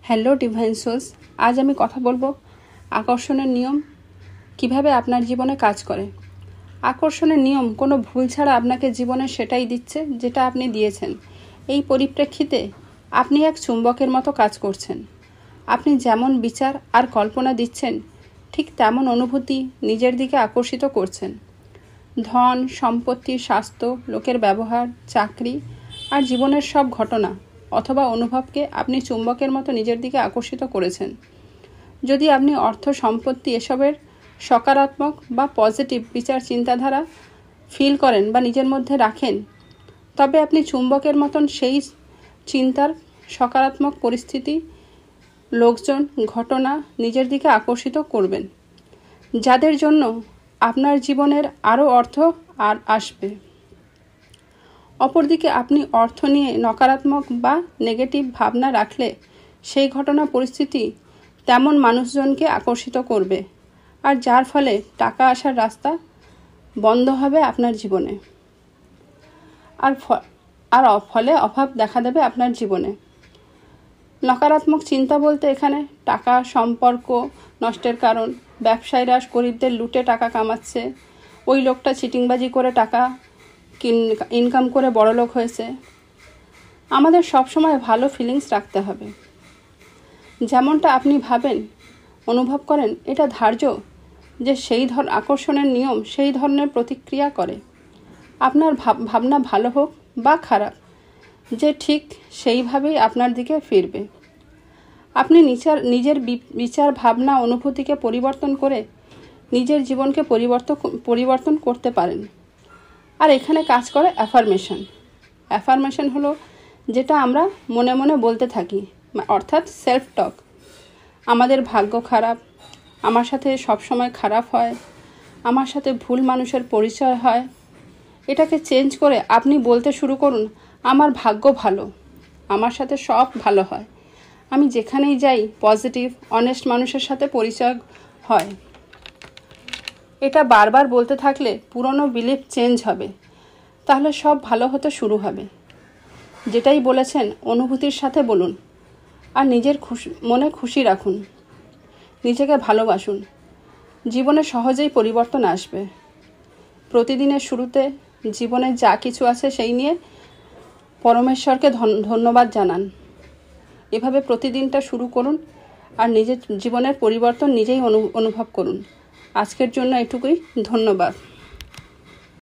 Hello divine sols, আজ আমি কথা বলবো আকর্ষণের নিয়ম কিভাবে আপনার জীবনে কাজ করে। আকর্ষণের নিয়ম কোনো ভুল ছাড়া আপনাকে জীবনে সেটাই দিচ্ছে যেটা আপনি দিয়েছেন। এই পরিপ্রেক্ষিতে আপনি এক চুম্বকের মতো কাজ করছেন। আপনি যেমন বিচার আর কল্পনা দিচ্ছেন, ঠিক তেমন অনুভূতি নিজের দিকে আকর্ষিত করছেন। ধন, সম্পত্তি, স্বাস্থ্য, লোকের ব্যবহার, চাকরি আর জীবনের সব ঘটনা অথবা অনুভবকে আপনি চুম্বকের মতো নিজের দিকে আকর্ষিত করেছেন। যদি আপনি অর্থ, সম্পত্তি এসবের সকারাত্মক বা পজিটিভ বিচার চিন্তাধারা ফিল করেন বা নিজের মধ্যে রাখেন, তবে আপনি চুম্বকের মতন সেই চিন্তার সকারাত্মক পরিস্থিতি, লোকজন, ঘটনা নিজের দিকে আকর্ষিত করবেন, যাদের জন্য আপনার জীবনের আরও অর্থ আর আসবে। অপরদিকে আপনি অর্থ নিয়ে নকারাত্মক বা নেগেটিভ ভাবনা রাখলে সেই ঘটনা, পরিস্থিতি তেমন মানুষজনকে আকর্ষিত করবে, আর যার ফলে টাকা আসার রাস্তা বন্ধ হবে আপনার জীবনে, আর ফলে অভাব দেখা দেবে আপনার জীবনে। নকারাত্মক চিন্তা বলতে এখানে টাকা, সম্পর্ক নষ্টের কারণ, ব্যবসায়ীরা গরিবদের লুটে টাকা কামাচ্ছে, ওই লোকটা চিটিংবাজি করে টাকা ইনকাম করে বড়লোক হয়েছে। আমাদের সবসময় ভালো ফিলিংস রাখতে হবে। যেমনটা আপনি ভাবেন, অনুভব করেন, এটা ধার্য যে সেই আকর্ষণের নিয়ম সেই ধরনের প্রতিক্রিয়া করে। আপনার ভাবনা ভালো হোক বা খারাপ, যে ঠিক সেইভাবেই আপনার দিকে ফিরবে। আপনি নিজের বিচার, ভাবনা, অনুভূতিকে পরিবর্তন করে নিজের জীবনকে পরিবর্তন করতে পারেন। আর এখানে কাজ করে অ্যাফার্মেশন। অ্যাফার্মেশন হলো যেটা আমরা মনে মনে বলতে থাকি, অর্থাৎ সেলফ টক। আমাদের ভাগ্য খারাপ, আমার সাথে সবসময় খারাপ হয়, আমার সাথে ভুল মানুষের পরিচয় হয়। এটাকে চেঞ্জ করে আপনি বলতে শুরু করুন, আমার ভাগ্য ভালো, আমার সাথে সব ভালো হয়, আমি যেখানেই যাই পজিটিভ, অনেস্ট মানুষের সাথে পরিচয় হয়। এটা বারবার বলতে থাকলে পুরনো বিলিফ চেঞ্জ হবে, তাহলে সব ভালো হতে শুরু হবে। যেটাই বলেছেন অনুভূতির সাথে বলুন, আর নিজের মনে খুশি রাখুন, নিজেকে ভালোবাসুন। জীবনে সহজেই পরিবর্তন আসবে। প্রতিদিনের শুরুতে জীবনে যা কিছু আছে সেই নিয়ে পরমেশ্বরকে ধন্যবাদ জানান। এভাবে প্রতিদিনটা শুরু করুন আর নিজের জীবনের পরিবর্তন নিজেই অনুভব করুন। আজকের জন্য এটুকুই। ধন্যবাদ।